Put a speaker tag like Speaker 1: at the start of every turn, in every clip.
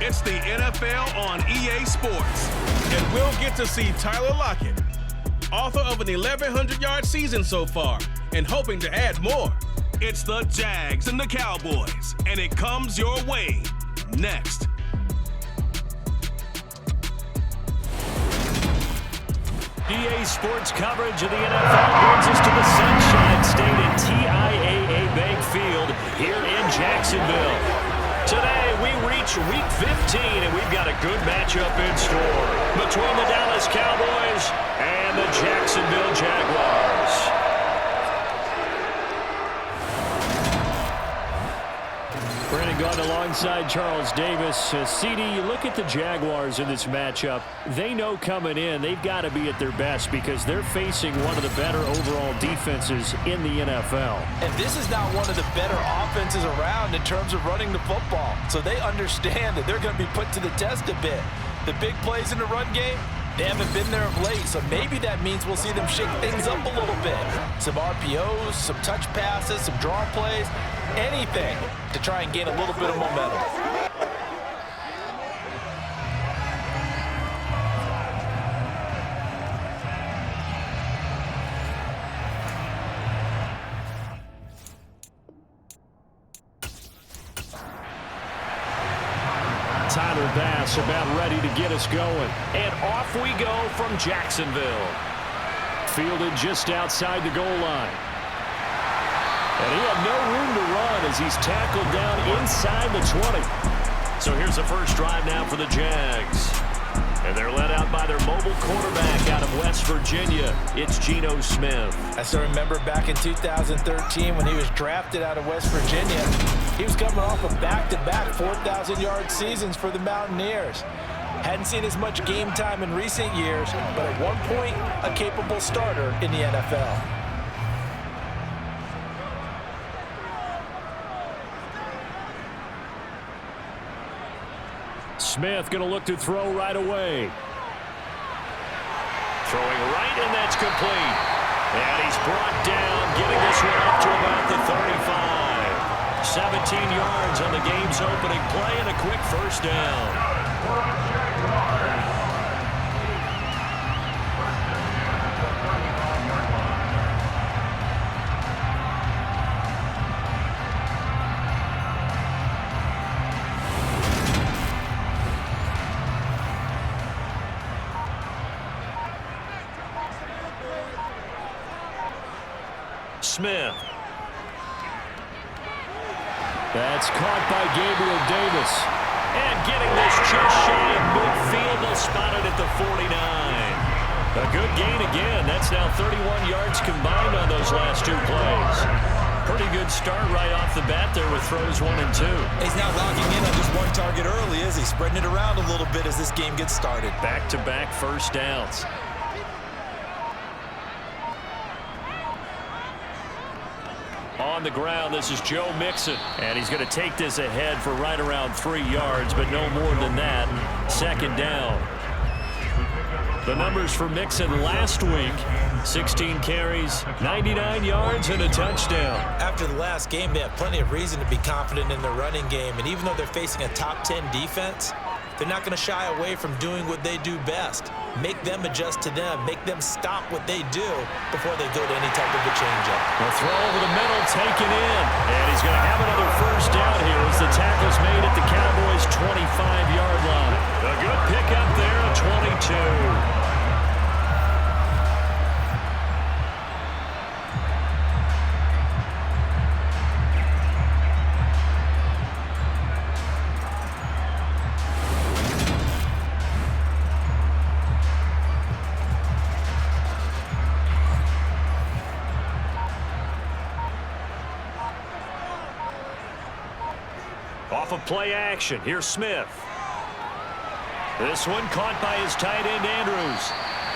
Speaker 1: It's the NFL on EA Sports. And we'll get to see Tyler Lockett, author of an 1,100-yard season so far, and hoping to add more. It's the Jags and the Cowboys, and it comes your way next.
Speaker 2: EA Sports coverage of the NFL brings us to the Sunshine State at TIAA Bank Field here in Jacksonville. Today we reach Week 15 and we've got a good matchup in store between the Dallas Cowboys and the Jacksonville Jaguars. Brandon Gaudin alongside Charles Davis. CD, you look at the Jaguars in this matchup. They know coming in they've got to be at their best because they're facing one of the better overall defenses in the NFL.
Speaker 3: And this is not one of the better offenses around in terms of running the football. So they understand that they're going to be put to the test a bit. The big plays in the run game, they haven't been there of late, so maybe that means we'll see them shake things up a little bit. Some RPOs, some touch passes, some draw plays, anything to try and gain a little bit of momentum.
Speaker 2: Tyler Bass about ready to get us going. And off we go from Jacksonville. Fielded just outside the goal line. And he had no room to run as he's tackled down inside the 20. So here's the first drive now for the Jags. And they're led out by their mobile quarterback out of West Virginia. It's Geno Smith.
Speaker 3: I still remember back in 2013 when he was drafted out of West Virginia. He was coming off of back-to-back 4,000-yard seasons for the Mountaineers. Hadn't seen as much game time in recent years, but at one point, a capable starter in the NFL.
Speaker 2: Smith going to look to throw right away. Throwing right, and that's complete. And he's brought down, getting this one up to about the 35. 17 yards on the game's opening play and a quick first down. Smith. That's caught by Gabriel Davis. And getting this just shy of midfield, they'll spot it at the 49. A good gain again. That's now 31 yards combined on those last two plays. Pretty good start right off the bat there with throws 1 and 2.
Speaker 4: He's not locking in on just one target early, is he? Spreading it around a little bit as this game gets started.
Speaker 2: Back-to-back first downs. On the ground, this is Joe Mixon. And he's going to take this ahead for right around 3 yards, but no more than that. Second down. The numbers for Mixon last week, 16 carries, 99 yards, and a touchdown.
Speaker 3: After the last game, they have plenty of reason to be confident in their running game. And even though they're facing a top 10 defense, they're not going to shy away from doing what they do best. Make them adjust to them. Make them stop what they do before they go to any type of a changeup.
Speaker 2: The throw over the middle, taken in. And he's going to have another first down here as the tackle's made at the Cowboys' 25-yard line. A good pickup there at 22. Off of play action, here's Smith. This one caught by his tight end, Andrews.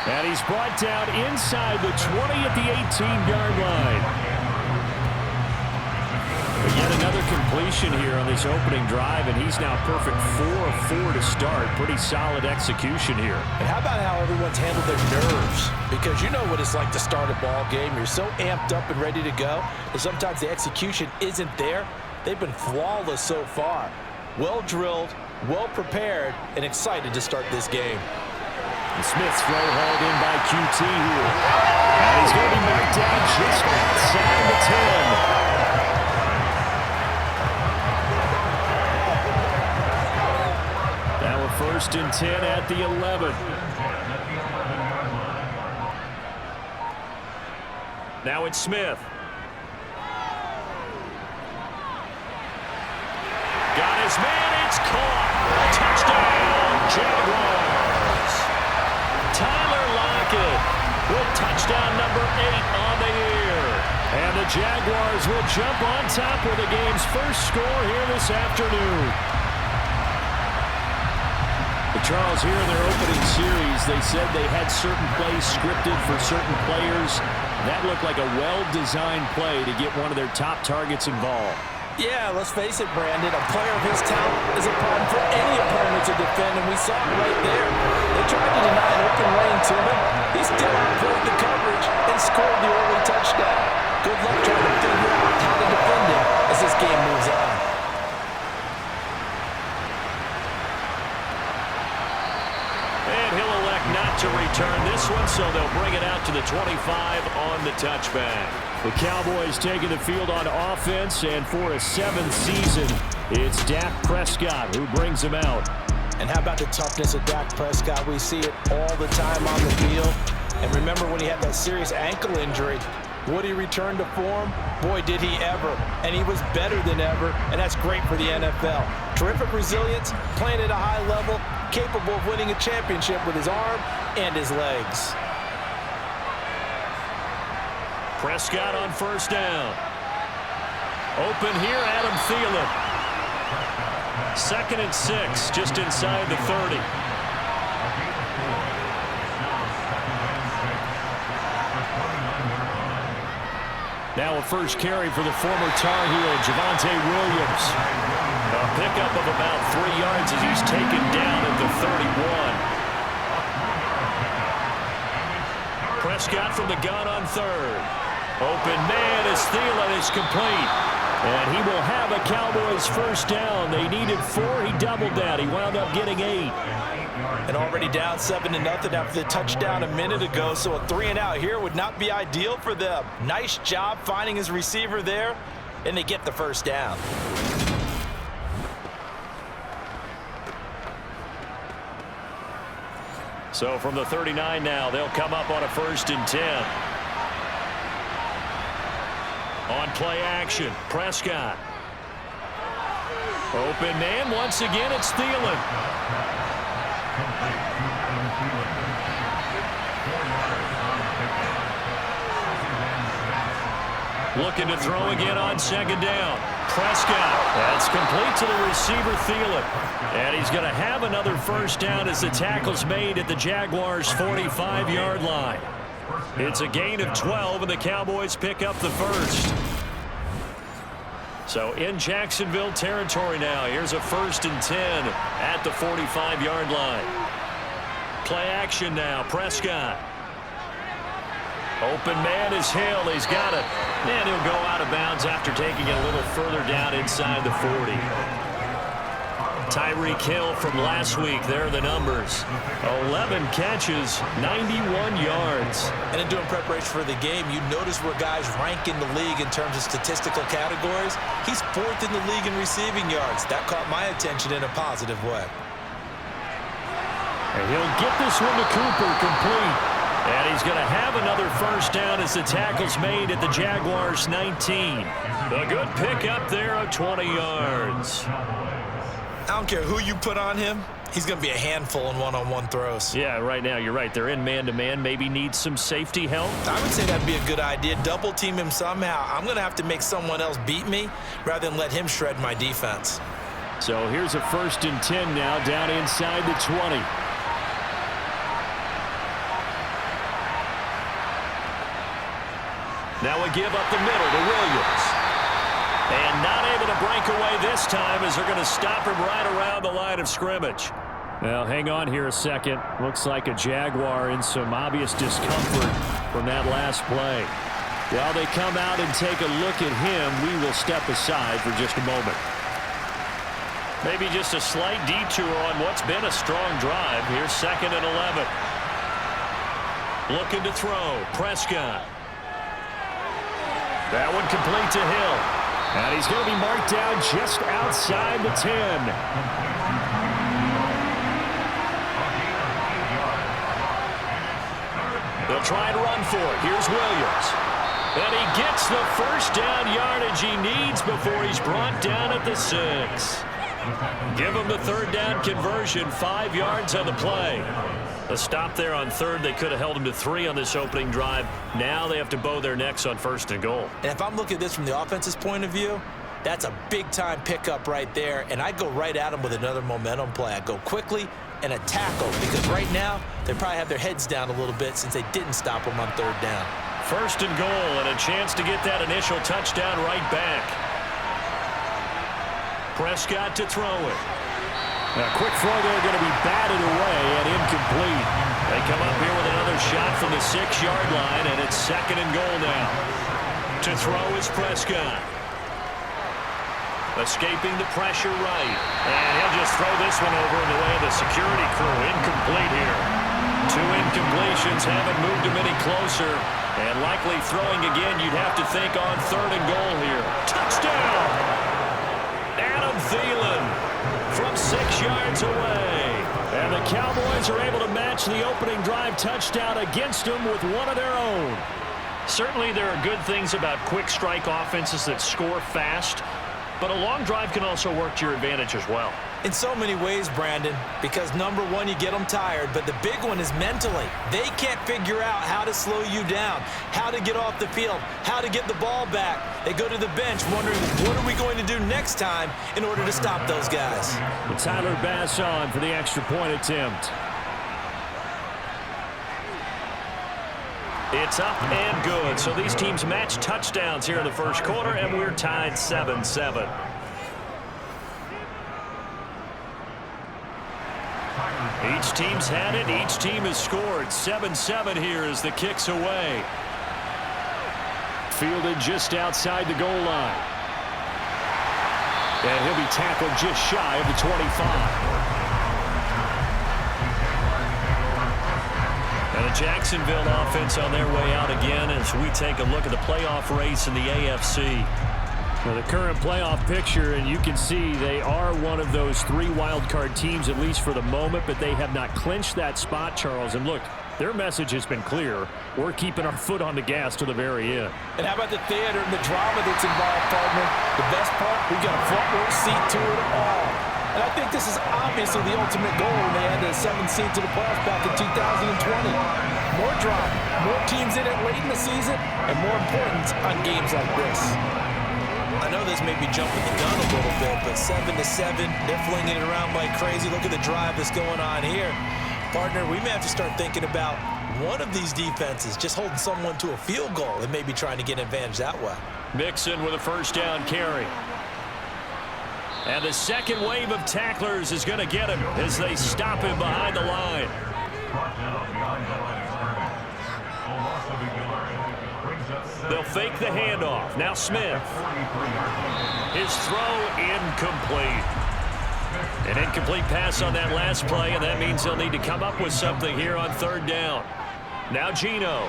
Speaker 2: And he's brought down inside the 20 at the 18-yard line. But yet another completion here on this opening drive, and he's now perfect 4 of 4 to start. Pretty solid execution here.
Speaker 3: And how about how everyone's handled their nerves? Because you know what it's like to start a ball game. You're so amped up and ready to go, and sometimes the execution isn't there. They've been flawless so far. Well drilled, well prepared, and excited to start this game.
Speaker 2: And Smith's throw hauled in by QT here. And he's going to be marked down just outside the 10. Now a 1st and 10 at the 11. Now it's Smith. Got his man, it's caught. Touchdown, Jaguars. Tyler Lockett with touchdown number 8 on the year. And the Jaguars will jump on top with the game's first score here this afternoon. Charles, here in their opening series, they said they had certain plays scripted for certain players. That looked like a well-designed play to get one of their top targets involved.
Speaker 3: Yeah, let's face it, Brandon. A player of his talent is a problem for any opponent to defend, and we saw it right there. They tried to deny an open lane to him. He still outplayed the coverage and scored the early touchdown. Good luck trying to figure out how to defend him as this game moves on.
Speaker 2: And he'll elect not to return this one, so they'll bring it out to the 25 on the touchback. The Cowboys taking the field on offense, and for a 7th season, it's Dak Prescott who brings them out.
Speaker 3: And how about the toughness of Dak Prescott? We see it all the time on the field. And remember when he had that serious ankle injury, would he return to form? Boy, did he ever. And he was better than ever, and that's great for the NFL. Terrific resilience, playing at a high level, capable of winning a championship with his arm and his legs.
Speaker 2: Prescott on 1st down. Open here, Adam Thielen. 2nd and 6, just inside the 30. Now a first carry for the former Tar Heel, Javonte Williams. A pickup of about 3 yards as he's taken down at the 31. Prescott from the gun on 3rd. Open man as Thielen is complete. And he will have a Cowboys 1st down. They needed 4. He doubled that. He wound up getting 8.
Speaker 3: And already down 7-0 after the touchdown a minute ago, so a 3-and-out here would not be ideal for them. Nice job finding his receiver there, and they get the 1st down.
Speaker 2: So from the 39 now, they'll come up on a 1st and 10. On play action, Prescott. Open man, once again, it's Thielen. Looking to throw again on 2nd down. Prescott, that's complete to the receiver, Thielen. And he's going to have another 1st down as the tackle's made at the Jaguars' 45-yard line. It's a gain of 12, and the Cowboys pick up the 1st. So in Jacksonville territory now. Here's a 1st and 10 at the 45-yard line. Play action now. Prescott. Open man is Hill. He's got it. And he'll go out of bounds after taking it a little further down inside the 40. Tyreek Hill from last week. There are the numbers. 11 catches, 91 yards.
Speaker 3: And in doing preparation for the game, you notice where guys rank in the league in terms of statistical categories. He's 4th in the league in receiving yards. That caught my attention in a positive way.
Speaker 2: And he'll get this one to Cooper, complete. And he's going to have another 1st down as the tackle's made at the Jaguars' 19. A good pickup there of 20 yards.
Speaker 3: I don't care who you put on him. He's going to be a handful in one-on-one throws.
Speaker 2: Yeah, right now, you're right. They're in man-to-man. Maybe needs some safety help.
Speaker 3: I would say that'd be a good idea. Double team him somehow. I'm going to have to make someone else beat me rather than let him shred my defense.
Speaker 2: So here's a 1st and 10 now down inside the 20. Now we give up the middle to Williams. And not able to break away this time as they're going to stop him right around the line of scrimmage. Well, hang on here a second. Looks like a Jaguar in some obvious discomfort from that last play. While they come out and take a look at him, we will step aside for just a moment. Maybe just a slight detour on what's been a strong drive. Here's 2nd and 11. Looking to throw. Prescott. That one complete to Hill. And he's going to be marked down just outside the 10. They'll try and run for it. Here's Williams. And he gets the first down yardage he needs before he's brought down at the 6. Give him the 3rd down conversion, 5 yards on the play. A stop there on 3rd. They could have held him to 3 on this opening drive. Now they have to bow their necks on 1st and goal.
Speaker 3: And if I'm looking at this from the offense's point of view, that's a big-time pickup right there. And I go right at him with another momentum play. I go quickly and a tackle because right now they probably have their heads down a little bit since they didn't stop him on 3rd down.
Speaker 2: 1st and goal and a chance to get that initial touchdown right back. Prescott to throw it. A quick throw there going to be batted away and incomplete. They come up here with another shot from the 6-yard line, and it's 2nd and goal now. To throw is Prescott. Escaping the pressure right. And he'll just throw this one over in the way of the security crew. Incomplete here. 2 incompletions haven't moved him any closer. And likely throwing again, you'd have to think on 3rd and goal here. Touchdown! Adam Thielen from 6 yards away. And the Cowboys are able to match the opening drive touchdown against them with one of their own. Certainly there are good things about quick strike offenses that score fast, but a long drive can also work to your advantage as well.
Speaker 3: In so many ways, Brandon, because number one, you get them tired, but the big one is mentally. They can't figure out how to slow you down, how to get off the field, how to get the ball back. They go to the bench wondering, what are we going to do next time in order to stop those guys?
Speaker 2: And Tyler Bass on for the extra point attempt. It's up and good. So these teams match touchdowns here in the first quarter, and we're tied 7-7. Each team's had it. Each team has scored. 7-7 here as the kick's away. Fielded just outside the goal line. And he'll be tackled just shy of the 25. And the Jacksonville offense on their way out again as we take a look at the playoff race in the AFC. Well, the current playoff picture, and you can see they are one of those 3 wildcard teams, at least for the moment, but they have not clinched that spot, Charles. And look, their message has been clear. We're keeping our foot on the gas to the very end.
Speaker 3: And how about the theater and the drama that's involved, partner? The best part, we got a front row seat to it all. And I think this is obviously the ultimate goal when they had the 7th seed to the playoffs back in 2020. More drama, more teams in it late in the season, and more importance on games like this. I know this may be jumping the gun a little bit, but 7-7, they're flinging it around like crazy. Look at the drive that's going on here. Partner, we may have to start thinking about one of these defenses just holding someone to a field goal and maybe trying to get an advantage that way.
Speaker 2: Mixon with a first down carry. And the second wave of tacklers is going to get him as they stop him behind the line. They'll fake the handoff. Now Smith. His throw incomplete. An incomplete pass on that last play, and that means they'll need to come up with something here on 3rd down. Now Geno.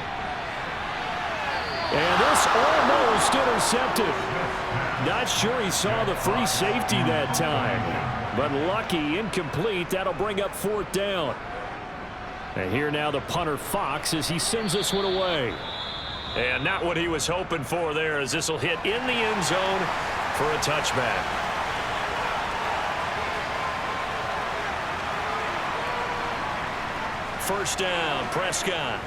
Speaker 2: And this almost intercepted. Not sure he saw the free safety that time. But lucky, incomplete. That'll bring up 4th down. And here now the punter Fox as he sends this one away. And not what he was hoping for there as this will hit in the end zone for a touchback. First down, Prescott.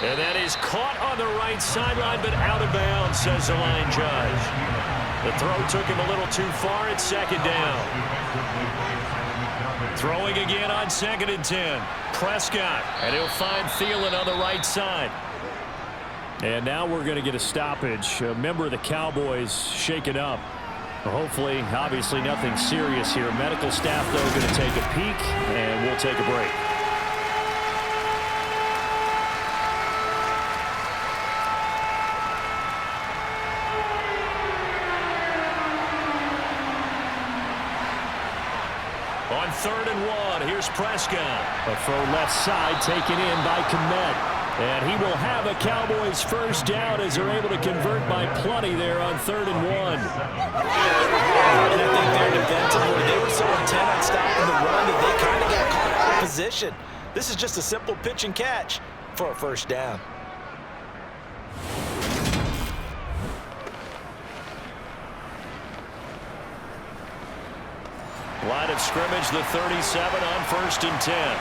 Speaker 2: And that is caught on the right sideline, but out of bounds, says the line judge. The throw took him a little too far at 2nd down. Throwing again on 2nd and 10. Prescott, and he'll find Thielen on the right side. And now we're going to get a stoppage. A member of the Cowboys shaken up. Hopefully, obviously nothing serious here. Medical staff, though, going to take a peek, and we'll take a break. 3rd and 1. Here's Prescott. A throw left side taken in by Kmet. And he will have a Cowboys first down as they're able to convert by plenty there on 3rd and 1.
Speaker 3: And I think they're defensively, they were so intent on stopping the run that they kind of got caught out of position. This is just a simple pitch and catch for a first down.
Speaker 2: Line of scrimmage, the 37 on 1st and 10.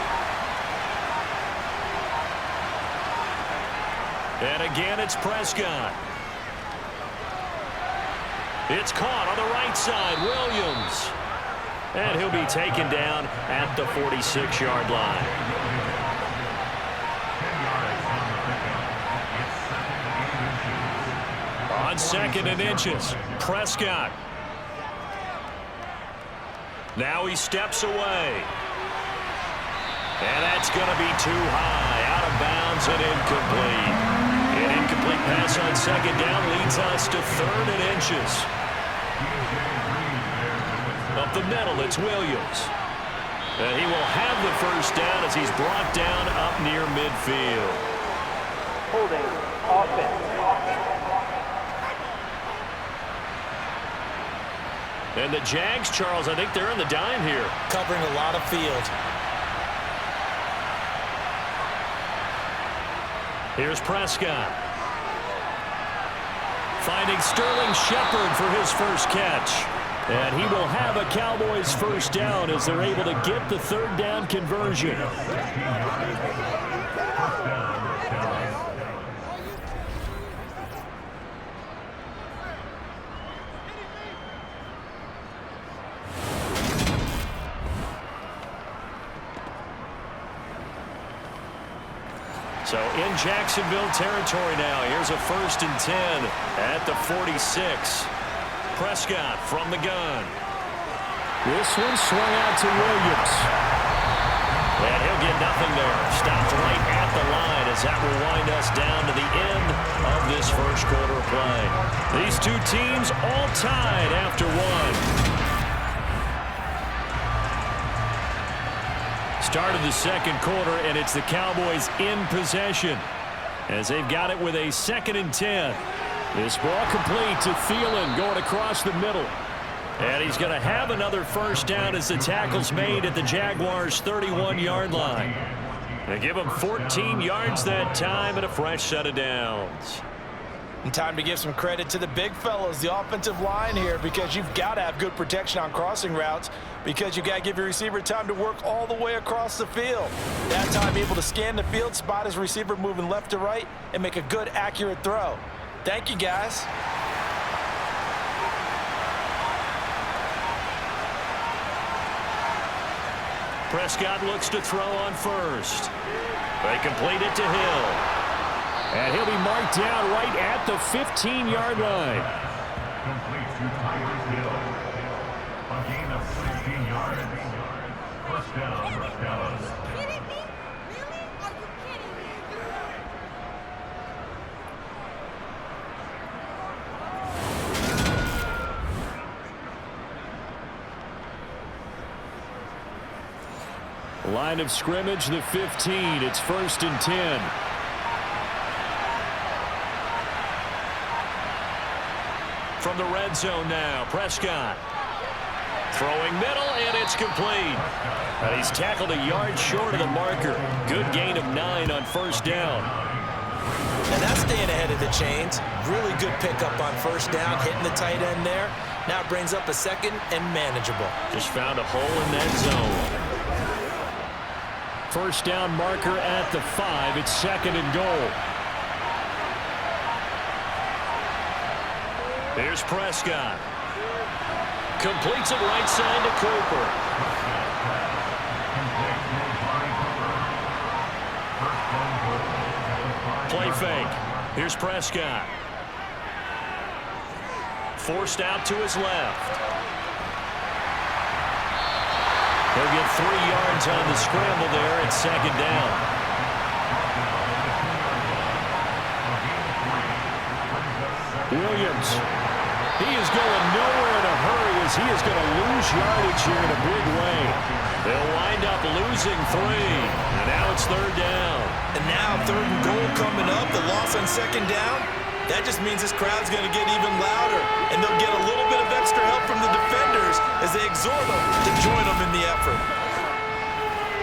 Speaker 2: And again, it's Prescott. It's caught on the right side, Williams. And he'll be taken down at the 46-yard line. On 2nd and inches, Prescott. Now he steps away. And that's going to be too high, out of bounds and incomplete. An incomplete pass on 2nd down leads us to 3rd and inches. Up the middle, it's Williams. And he will have the first down as he's brought down up near midfield.
Speaker 5: Holding offense.
Speaker 2: And the Jags, Charles, I think they're in the dime here.
Speaker 3: Covering a lot of field.
Speaker 2: Here's Prescott. Finding Sterling Shepard for his first catch. And he will have a Cowboys first down as they're able to get the 3rd down conversion. So in Jacksonville territory now. Here's a 1st and 10 at the 46. Prescott from the gun. This one swung out to Williams. And he'll get nothing there. Stopped right at the line as that will wind us down to the end of this first quarter play. These two teams all tied after one. Start of the 2nd quarter, and it's the Cowboys in possession as they've got it with a 2nd and 10. This ball complete to Thielen going across the middle. And he's going to have another first down as the tackle's made at the Jaguars' 31-yard line. They give him 14 yards that time and a fresh set of downs.
Speaker 3: And time to give some credit to the big fellows, the offensive line here, because you've got to have good protection on crossing routes because you've got to give your receiver time to work all the way across the field. That time able to scan the field, spot his receiver moving left to right, and make a good, accurate throw. Thank you, guys.
Speaker 2: Prescott looks to throw on first. They complete it to Hill. And he'll be marked down right at the 15-yard line.
Speaker 6: Complete to Tyler Hill. A gain of 16 yards. First down, Dallas.
Speaker 7: Kidding me? Really? Are you kidding me?
Speaker 2: Line of scrimmage, the 15. It's 1st and 10. From the red zone now, Prescott. Throwing middle, and it's complete. And he's tackled a yard short of the marker. Good gain of 9 on first down.
Speaker 3: And that's staying ahead of the chains. Really good pickup on first down, hitting the tight end there. Now it brings up a 2nd and manageable.
Speaker 2: Just found a hole in that zone. First down marker at the 5. It's 2nd and goal. Here's Prescott. Completes it right side to Cooper. Play fake. Here's Prescott. Forced out to his left. He'll get 3 yards on the scramble there at 2nd down. Williams. He is going nowhere in a hurry as he is going to lose yardage here in a big way. They'll wind up losing 3. And now it's 3rd down.
Speaker 4: And now 3rd and goal coming up. The loss on 2nd down. That just means this crowd's going to get even louder. And they'll get a little bit of extra help from the defenders as they exhort them to join them in the effort.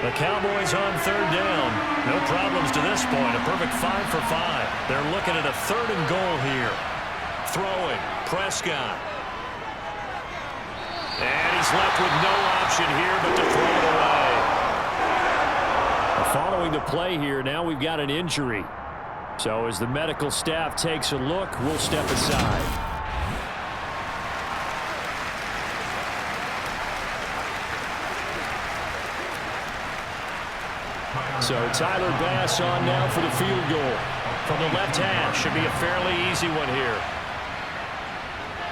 Speaker 2: The Cowboys on 3rd down. No problems to this point. A perfect 5 for 5. They're looking at a 3rd and goal here. Throwing. Prescott. And he's left with no option here but to throw it away. Following the play here, now we've got an injury. So as the medical staff takes a look, we'll step aside. So Tyler Bass on now for the field goal. From the left hash, should be a fairly easy one here.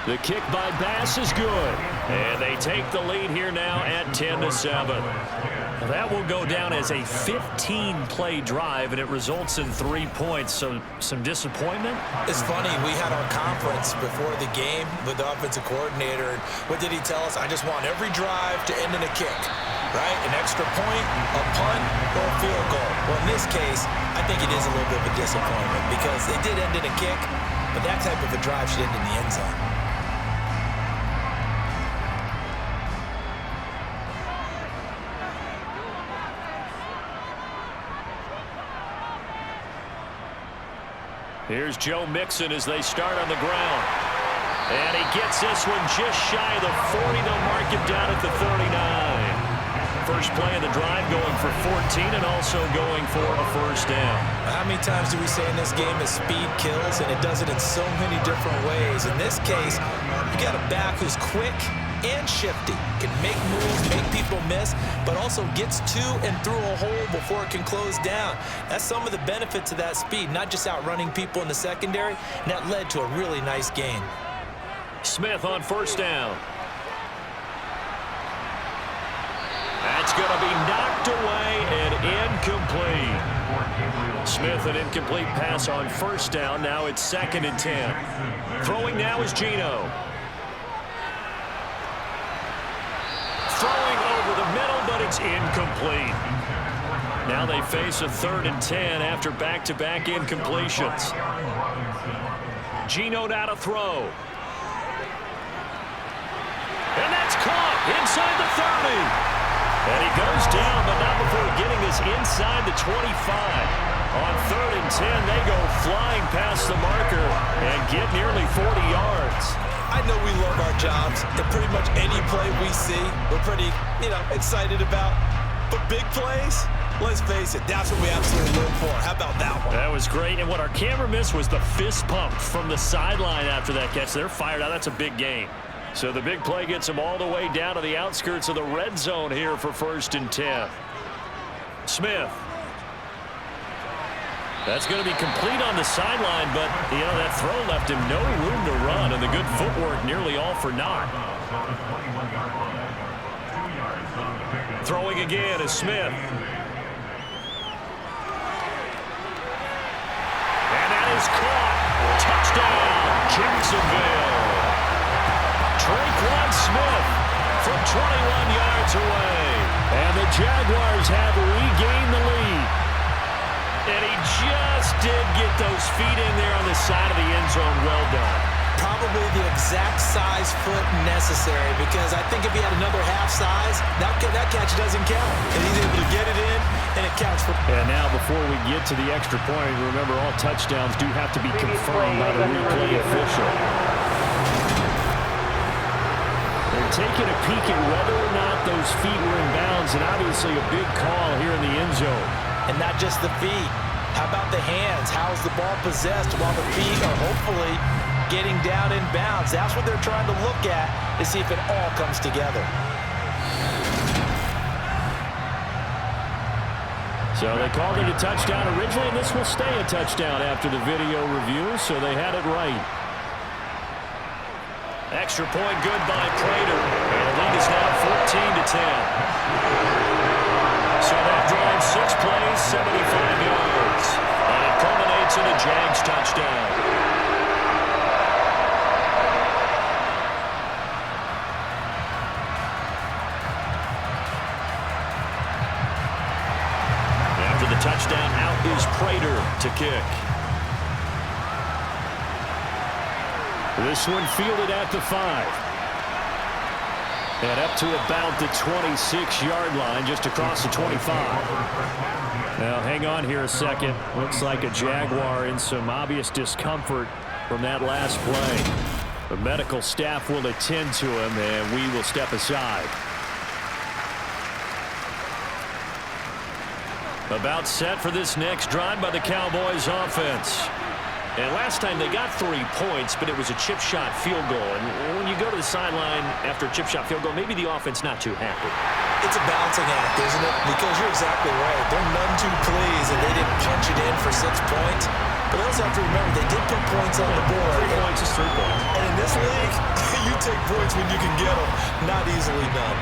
Speaker 2: The kick by Bass is good. And they take the lead here now at 10-7. That will go down as a 15-play drive, and it results in 3 points. So some disappointment?
Speaker 4: It's funny. We had our conference before the game with the offensive coordinator. And what did he tell us? I just want every drive to end in a kick, right? An extra point, a punt, or a field goal. Well, in this case, I think it is a little bit of a disappointment because it did end in a kick, but that type of a drive should end in the end zone.
Speaker 2: Here's Joe Mixon as they start on the ground. And he gets this one just shy of the 40. They'll mark him down at the 39. First play of the drive going for 14 and also going for a first down.
Speaker 4: How many times do we say in this game that speed kills, and it does it in so many different ways? In this case, you got a back who's quick and shifty, can make moves, make people miss, but also gets to and through a hole before it can close down. That's some of the benefits of that speed, not just outrunning people in the secondary, and that led to a really nice gain.
Speaker 2: Smith on first down. That's going to be knocked away and incomplete. Smith, an incomplete pass on first down. Now it's 2nd and 10. Throwing now is Geno. Throwing over the middle, but it's incomplete. Now they face a 3rd and 10 after back-to-back incompletions. Geno now to throw. And that's caught inside the 30. And he goes down, but not before getting this inside the 25. On 3rd and 10, they go flying past the marker and get nearly 40 yards.
Speaker 4: I know we love our jobs, and pretty much any play we see, we're pretty, excited about. But big plays, let's face it, that's what we absolutely live for. How about that one?
Speaker 2: That was great, and what our camera missed was the fist pump from the sideline after that catch. They're fired out. That's a big game. So the big play gets them all the way down to the outskirts of the red zone here for 1st and 10. Smith. That's going to be complete on the sideline, but, that throw left him no room to run, and the good footwork nearly all for naught. Throwing again is Smith. And that is caught. Touchdown, Jacksonville. Traquan Smith from 21 yards away. And the Jaguars have regained the lead. And he just did get those feet in there on the side of the end zone. Well done.
Speaker 4: Probably the exact size foot necessary, because I think if he had another half size, that catch doesn't count. And he's able to get it in, and it counts for.
Speaker 2: And now before we get to the extra point, remember all touchdowns do have to be confirmed by the replay official. They're taking a peek at whether or not those feet were in bounds, and obviously a big call here in the end zone.
Speaker 4: And not just the feet. How about the hands? How's the ball possessed while the feet are hopefully getting down in bounds? That's what they're trying to look at to see if it all comes together.
Speaker 2: So they called it a touchdown originally, and this will stay a touchdown after the video review, so they had it right. Extra point good by Prater. And the lead is now 14-10. So that drives 6 plays, 75 yards. And it culminates in a Jags touchdown. This one fielded at the 5. And up to about the 26-yard line, just across the 25. Now, hang on here a second. Looks like a Jaguar in some obvious discomfort from that last play. The medical staff will attend to him, and we will step aside. About set for this next drive by the Cowboys offense. And last time they got 3 points, but it was a chip shot field goal. And when you go to the sideline after a chip shot field goal, maybe the offense not too happy.
Speaker 4: It's a balancing act, isn't it? Because you're exactly right. They're none too pleased, and they didn't punch it in for 6 points. But they also have to remember they did put points on the board.
Speaker 2: 3 points is 3 points.
Speaker 4: And in this league, you take points when you can get them. Not easily done.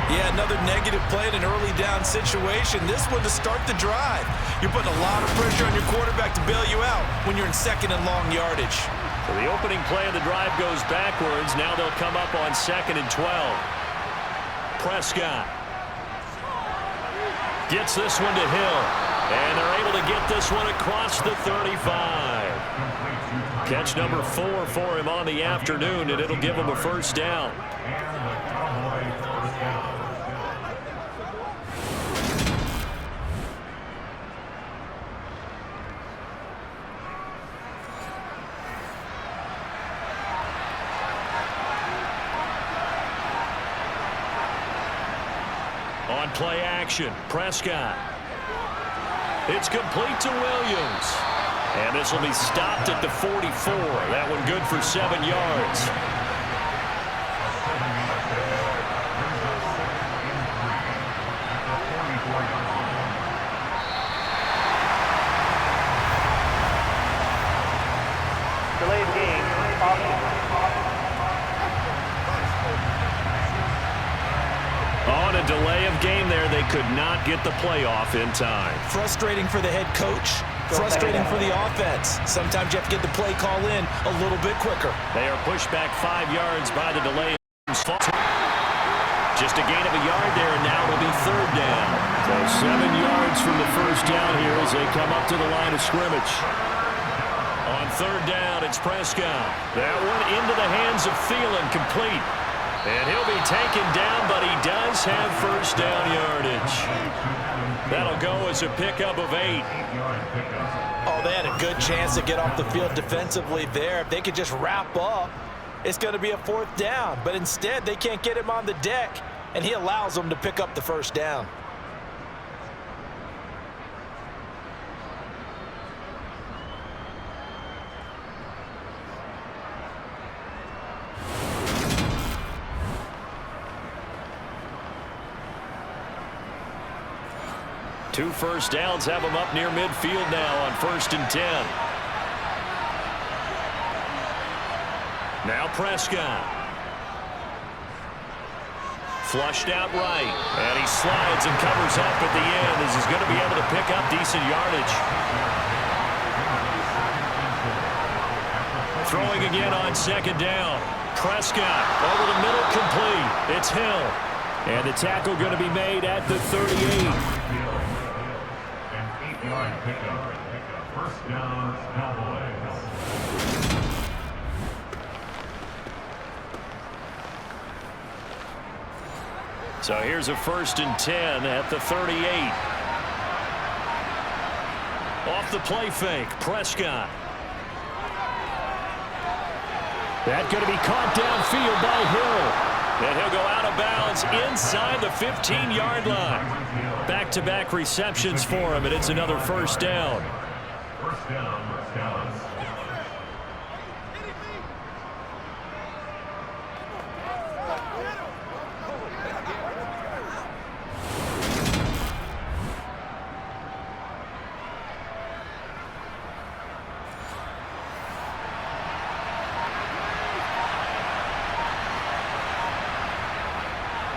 Speaker 4: Yeah, another negative play in an early down situation. This one to start the drive. You're putting a lot of pressure on your quarterback to bail you out when you're in second and long yardage.
Speaker 2: So the opening play of the drive goes backwards. Now they'll come up on 2nd and 12. Prescott gets this one to Hill. And they're able to get this one across the 35. Catch number 4 for him on the afternoon, and it'll give him a first down. On play action, Prescott. It's complete to Williams. And this will be stopped at the 44. That one good for 7 yards.
Speaker 5: Delayed game.
Speaker 2: On a delay of game there, they could not get the playoff in time.
Speaker 4: Frustrating for the head coach. Frustrating for the offense. Sometimes you have to get the play call in a little bit quicker.
Speaker 2: They are pushed back 5 yards by the delay. Just a gain of a yard there, and now it'll be 3rd down. So 7 yards from the first down here as they come up to the line of scrimmage. On 3rd down, it's Prescott. That one into the hands of Thielen, complete. And he'll be taken down, but he does have first down yardage. That'll go as a pickup of 8.
Speaker 4: Oh, they had a good chance to get off the field defensively there. If they could just wrap up, it's going to be a 4th down. But instead, they can't get him on the deck, and he allows them to pick up the first down.
Speaker 2: Two first downs have them up near midfield now on 1st and 10. Now Prescott. Flushed out right. And he slides and covers up at the end as he's going to be able to pick up decent yardage. Throwing again on 2nd down. Prescott over the middle, complete. It's Hill. And the tackle going to be made at the 38.
Speaker 6: First down, Cowboys.
Speaker 2: So here's a 1st and 10 at the 38. Off the play fake, Prescott. That's going to be caught downfield by Hill. And he'll go out of bounds inside the 15-yard line. Back-to-back receptions for him, and it's another first down.
Speaker 6: First down, Dallas.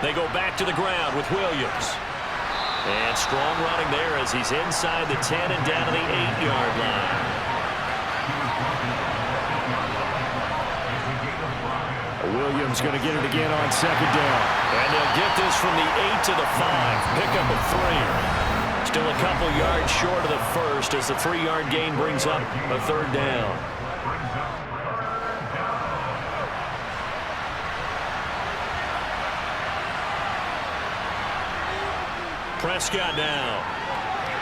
Speaker 2: They go back to the ground with Williams. And strong running there as he's inside the 10 and down to the 8-yard line. Williams going to get it again on 2nd down. And they'll get this from the 8 to the 5. Pickup of 3. Still a couple yards short of the first as the 3-yard gain brings up a 3rd down. Prescott now.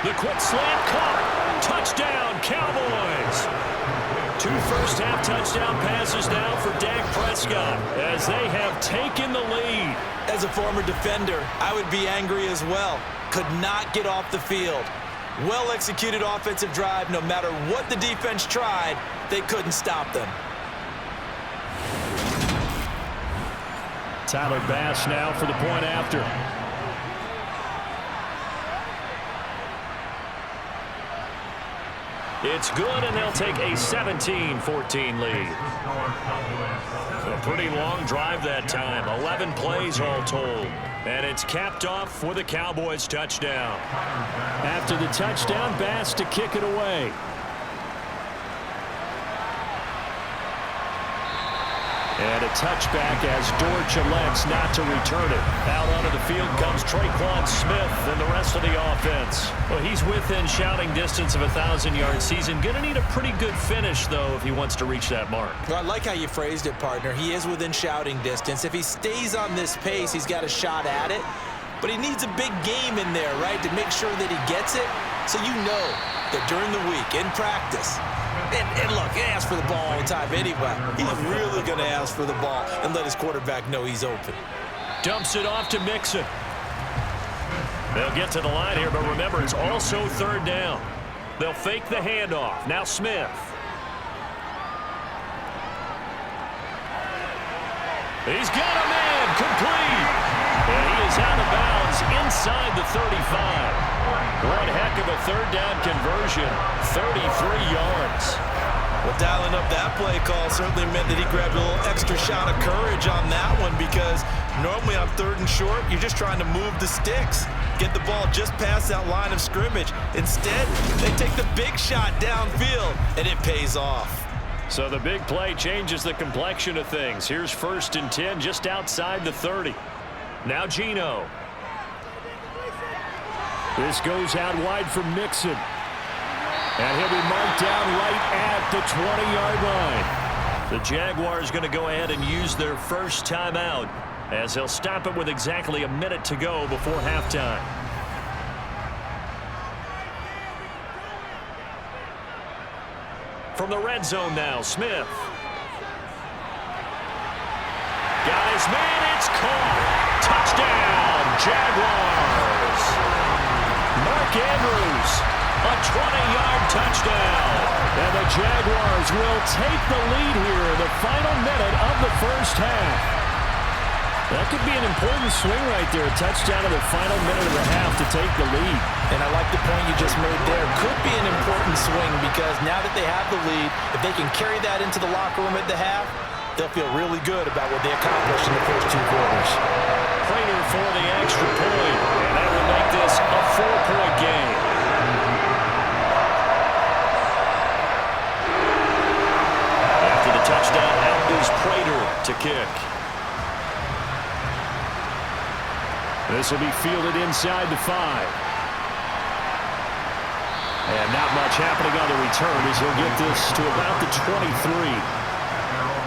Speaker 2: The quick slant caught. Touchdown, Cowboys. 2 first-half touchdown passes now for Dak Prescott as they have taken the lead.
Speaker 4: As a former defender, I would be angry as well. Could not get off the field. Well-executed offensive drive. No matter what the defense tried, they couldn't stop them.
Speaker 2: Tyler Bass now for the point after. It's good, and they'll take a 17-14 lead. A pretty long drive that time. 11 plays all told. And it's capped off with a Cowboys touchdown. After the touchdown, Bass to kick it away. And a touchback as Dortch elects not to return it. Out onto the field comes Traquan Smith and the rest of the offense. Well, he's within shouting distance of a 1,000-yard season. Going to need a pretty good finish, though, if he wants to reach that mark.
Speaker 4: Well, I like how you phrased it, partner. He is within shouting distance. If he stays on this pace, he's got a shot at it. But he needs a big game in there, right, to make sure that he gets it. So you know that during the week, in practice, and look, he asks for the ball all the time anyway. He's really going to ask for the ball and let his quarterback know he's open.
Speaker 2: Dumps it off to Mixon. They'll get to the line here, but remember, it's also 3rd down. They'll fake the handoff. Now Smith. He's got a man complete. And he is out of bounds inside the 35. One heck of a 3rd down conversion. 33 yards.
Speaker 4: Well, dialing up that play call certainly meant that he grabbed a little extra shot of courage on that one, because normally on 3rd and short, you're just trying to move the sticks, get the ball just past that line of scrimmage. Instead, they take the big shot downfield, and it pays off.
Speaker 2: So the big play changes the complexion of things. Here's 1st and 10 just outside the 30. Now Geno. This goes out wide for Mixon. And he'll be marked down right at the 20-yard line. The Jaguars going to go ahead and use their first timeout as they'll stop it with exactly a minute to go before halftime. From the red zone now, Smith. Got his man, it's caught. Touchdown, Jaguars. Mark Andrews, a 20-yard touchdown. And the Jaguars will take the lead here in the final minute of the first half. That could be an important swing right there. A touchdown in the final minute of the half to take the lead.
Speaker 4: And I like the point you just made there. Could be an important swing, because now that they have the lead, if they can carry that into the locker room at the half, they'll feel really good about what they accomplished in the first 2 quarters.
Speaker 2: Prater for the extra point, and that will make this a 4-point game. After the touchdown, out is Prater to kick. This will be fielded inside the 5. And not much happening on the return as he'll get this to about the 23.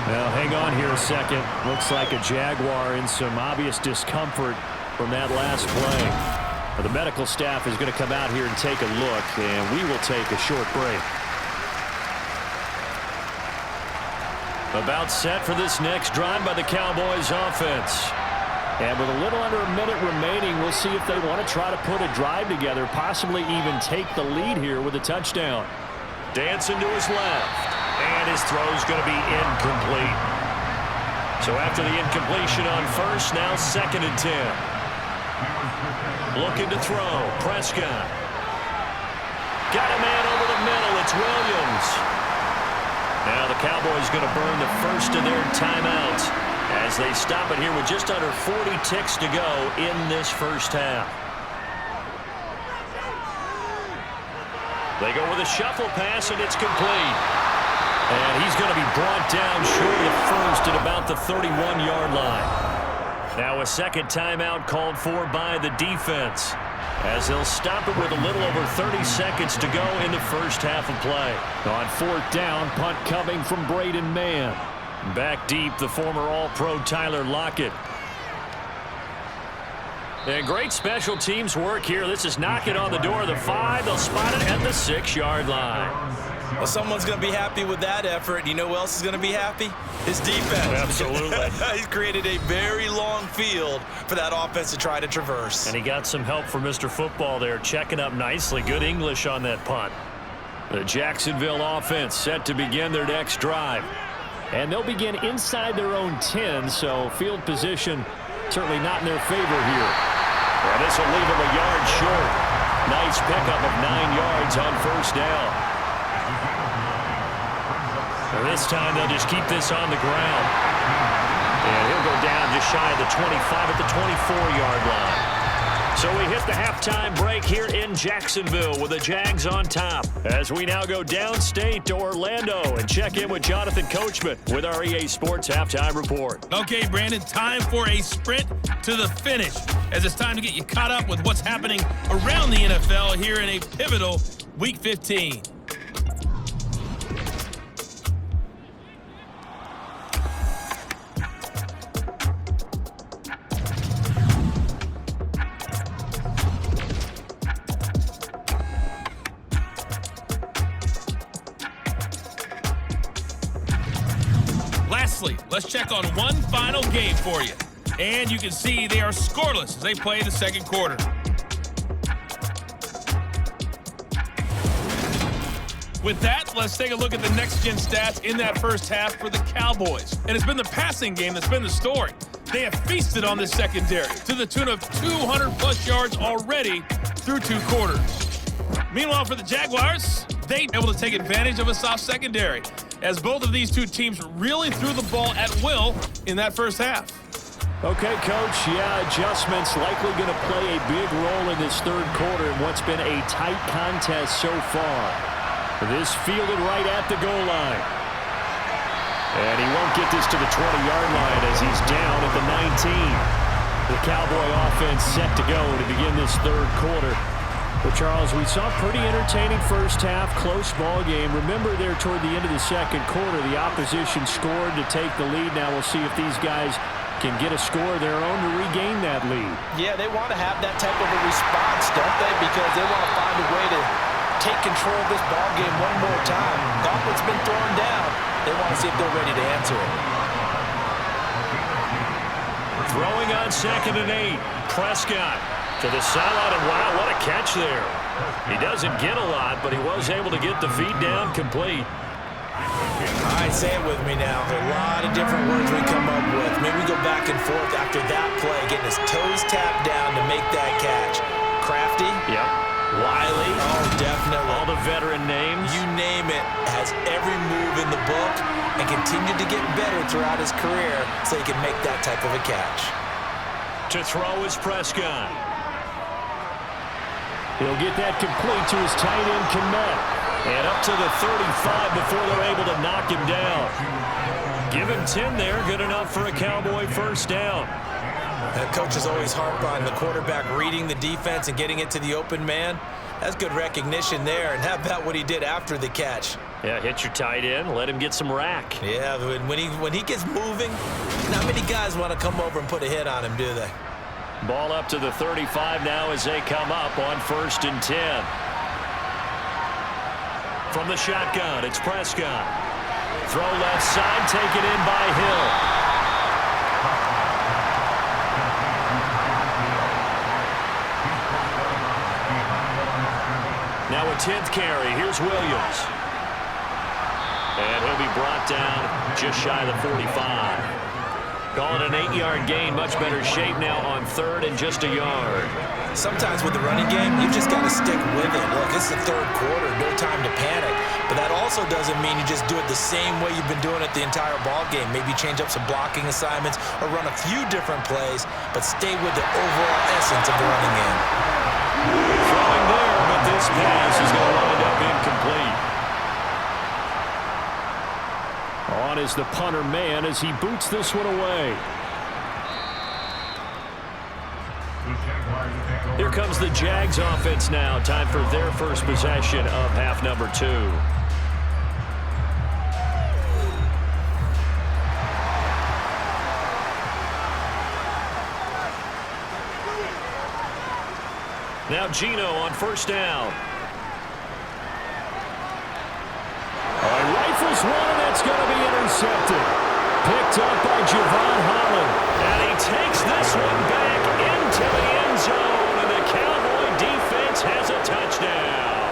Speaker 2: Now, hang on here a second. Looks like a Jaguar in some obvious discomfort from that last play. The medical staff is going to come out here and take a look, and we will take a short break. About set for this next drive by the Cowboys offense. And with a little under a minute remaining, we'll see if they want to try to put a drive together, possibly even take the lead here with a touchdown. Dancing to his left. And his throw's going to be incomplete. So after the incompletion on first, now 2nd and 10. Looking to throw. Prescott. Got a man over the middle. It's Williams. Now the Cowboys going to burn the first of their timeouts as they stop it here with just under 40 ticks to go in this first half. They go with a shuffle pass, and it's complete. And he's going to be brought down short of the first at about the 31-yard line. Now a second timeout called for by the defense as they'll stop it with a little over 30 seconds to go in the first half of play. On 4th down, punt coming from Braden Mann. Back deep, the former All-Pro Tyler Lockett. And great special teams work here. This is knocking on the door of the 5. They'll spot it at the 6-yard line.
Speaker 4: Well, someone's going to be happy with that effort. You know who else is going to be happy? His defense.
Speaker 2: Absolutely.
Speaker 4: He's created a very long field for that offense to try to traverse.
Speaker 2: And he got some help from Mr. Football there, checking up nicely. Good English on that punt. The Jacksonville offense set to begin their next drive. And they'll begin inside their own 10, so field position certainly not in their favor here. And this will leave them a yard short. Nice pickup of 9 yards on first down. And this time they'll just keep this on the ground. And he'll go down just shy of the 25 at the 24-yard line. So we hit the halftime break here in Jacksonville with the Jags on top. As we now go downstate to Orlando and check in with Jonathan Coachman with our EA Sports Halftime Report.
Speaker 1: Okay, Brandon, time for a sprint to the finish, as it's time to get you caught up with what's happening around the NFL here in a pivotal Week 15. Lastly, let's check on one final game for you. And you can see they are scoreless as they play the second quarter. With that, let's take a look at the next-gen stats in that first half for the Cowboys. And it's been the passing game that's been the story. They have feasted on this secondary to the tune of 200-plus yards already through 2 quarters. Meanwhile, for the Jaguars, they were able to take advantage of a soft secondary, as both of these two teams really threw the ball at will in that first half.
Speaker 2: Okay, Coach, yeah, adjustments likely going to play a big role in this third quarter in what's been a tight contest so far. This fielded right at the goal line. And he won't get this to the 20-yard line as he's down at the 19. The Cowboy offense set to go to begin this third quarter. But, Charles, we saw a pretty entertaining first half, close ball game. Remember there toward the end of the second quarter, the opposition scored to take the lead. Now we'll see if these guys can get a score of their own to regain that lead.
Speaker 3: Yeah, they want to have that type of a response, don't they? Because they want to find a way to take control of this ball game one more time. Gauntlet's been thrown down. They want to see if they're ready to answer it.
Speaker 2: Throwing on 2nd and 8. Prescott to the sideline, and wow, what a catch there. He doesn't get a lot, but he was able to get the feed down complete.
Speaker 4: All right, say it with me now. There are a lot of different words we come up with. Maybe we go back and forth after that play, getting his toes tapped down to make that catch. Crafty?
Speaker 2: Yep.
Speaker 4: Wiley? Oh, definitely.
Speaker 2: All the veteran names.
Speaker 4: You name it. Has every move in the book and continued to get better throughout his career so he can make that type of a catch.
Speaker 2: To throw is Prescott. He'll get that complete to his tight end, Kmet. And up to the 35 before they're able to knock him down. Give him 10 there. Good enough for a Cowboy first down.
Speaker 4: That coach is always harped on the quarterback reading the defense and getting it to the open man. That's good recognition there. And how about what he did after the catch?
Speaker 2: Yeah, hit your tight end. Let him get some rack.
Speaker 4: Yeah, when he gets moving, not many guys want to come over and put a hit on him, do they?
Speaker 2: Ball up to the 35 now as they come up on 1st and 10. From the shotgun, it's Prescott. Throw left side, taken in by Hill. Now a 10th carry. Here's Williams. And he'll be brought down just shy of the 45. Call it an 8-yard gain. Much better shape now on 3rd and just a yard.
Speaker 4: Sometimes with the running game, you just got to stick with it. Look, it's the third quarter. No time to panic. But that also doesn't mean you just do it the same way you've been doing it the entire ball game. Maybe change up some blocking assignments or run a few different plays, but stay with the overall essence of the running game.
Speaker 2: Throwing there, but this pass is going to wind up incomplete. On is the punter man as he boots this one away. Here comes the Jags offense now. Time for their first possession of half number 2. Now Gino on first down. Rifles one, and that's going to be intercepted. Picked up by Javon Holland. And he takes this one back into the end zone, and the Cowboy defense has a touchdown.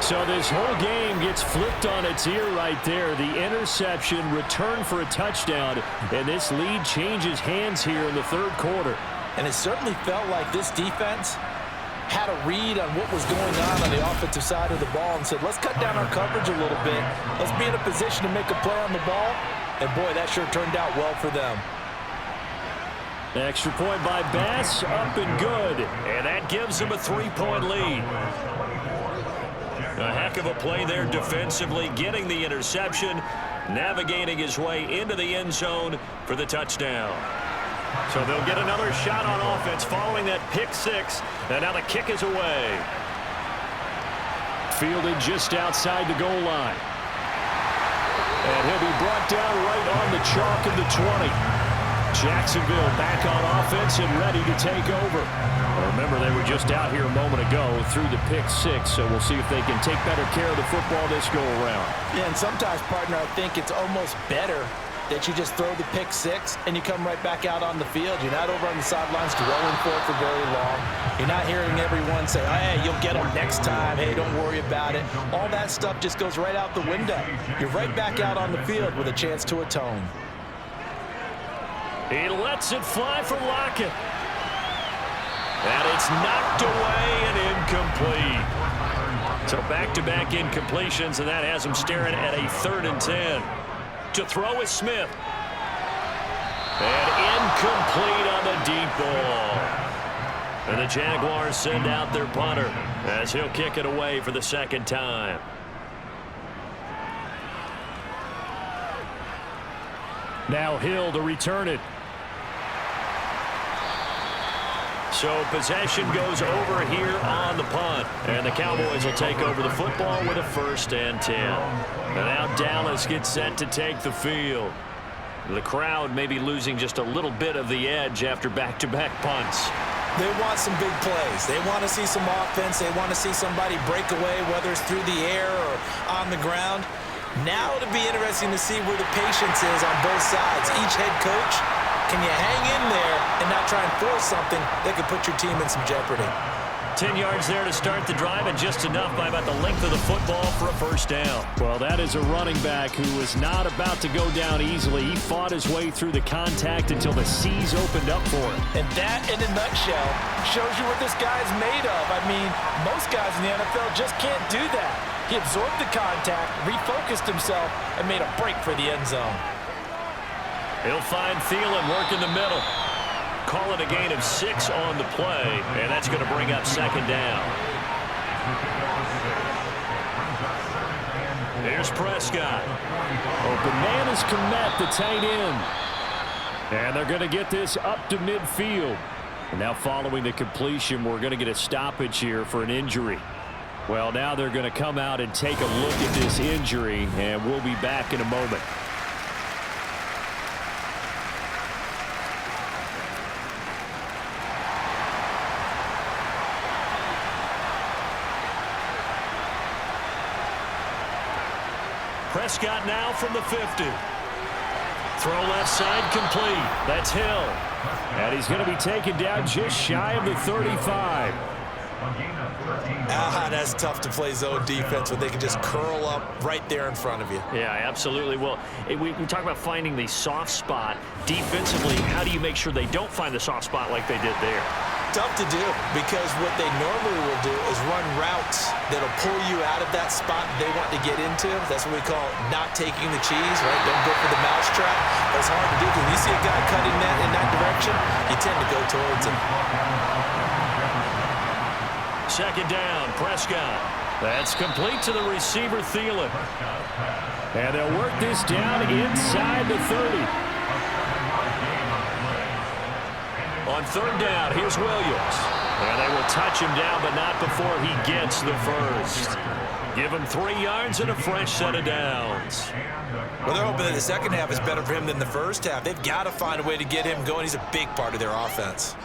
Speaker 2: So this whole game gets flipped on its ear right there. The interception, return for a touchdown, and this lead changes hands here in the third quarter.
Speaker 4: And it certainly felt like this defense had a read on what was going on the offensive side of the ball and said, let's cut down our coverage a little bit. Let's be in a position to make a play on the ball. And, boy, that sure turned out well for them.
Speaker 2: Extra point by Bass, up and good. And that gives them a 3-point lead. A heck of a play there defensively, getting the interception, navigating his way into the end zone for the touchdown. So they'll get another shot on offense following that pick six. And now the kick is away. Fielded just outside the goal line. And he'll be brought down right on the chalk of the 20. Jacksonville back on offense and ready to take over. Remember, they were just out here a moment ago through the pick six, so we'll see if they can take better care of the football this go-around.
Speaker 4: Yeah, and sometimes, partner, I think it's almost better that you just throw the pick six and you come right back out on the field. You're not over on the sidelines dwelling for it for very long. You're not hearing everyone say, hey, you'll get them next time. Hey, don't worry about it. All that stuff just goes right out the window. You're right back out on the field with a chance to atone.
Speaker 2: He lets it fly for Lockett. And it's knocked away and incomplete. So back-to-back incompletions, and that has him staring at a 3rd and 10. To throw is Smith. And incomplete on the deep ball. And the Jaguars send out their punter as he'll kick it away for the 2nd time. Now Hill to return it. So possession goes over here on the punt. And the Cowboys will take over the football with a 1st and 10. And now Dallas gets set to take the field. The crowd may be losing just a little bit of the edge after back-to-back punts.
Speaker 4: They want some big plays. They want to see some offense. They want to see somebody break away, whether it's through the air or on the ground. Now it'll be interesting to see where the patience is on both sides. Each head coach, can you hang in there and not try and force something that could put your team in some jeopardy?
Speaker 2: 10 yards there to start the drive, and just enough by about the length of the football for a 1st down. Well, that is a running back who was not about to go down easily. He fought his way through the contact until the seas opened up for him.
Speaker 3: And that, in a nutshell, shows you what this guy's made of. I mean, most guys in the NFL just can't do that. He absorbed the contact, refocused himself, and made a break for the end zone.
Speaker 2: He'll find Thielen work in the middle. Call it a gain of 6 on the play, and that's going to bring up 2nd down. Here's Prescott. Open man is Kmet, the tight end. And they're going to get this up to midfield. And now following the completion, we're going to get a stoppage here for an injury. Well, now they're going to come out and take a look at this injury, and we'll be back in a moment. Prescott now from the 50. Throw left side complete. That's Hill. And he's going to be taken down just shy of the 35.
Speaker 4: That's tough to play zone defense when they can just curl up right there in front of you.
Speaker 2: Yeah, absolutely. Well, we talk about finding the soft spot. Defensively, how do you make sure they don't find the soft spot like they did there?
Speaker 4: Tough to do, because what they normally will do is run routes that'll pull you out of that spot they want to get into. That's what we call not taking the cheese, right? Don't go for the mousetrap. But it's hard to do because when you see a guy cutting that in that direction, you tend to go towards him.
Speaker 2: 2nd down, Prescott. That's complete to the receiver, Thielen. And they'll work this down inside the 30. On 3rd down, here's Williams. And they will touch him down, but not before he gets the 1st. Give him 3 yards and a fresh set of downs.
Speaker 4: Well, they're hoping that the second half is better for him than the first half. They've got to find a way to get him going. He's a big part of their offense.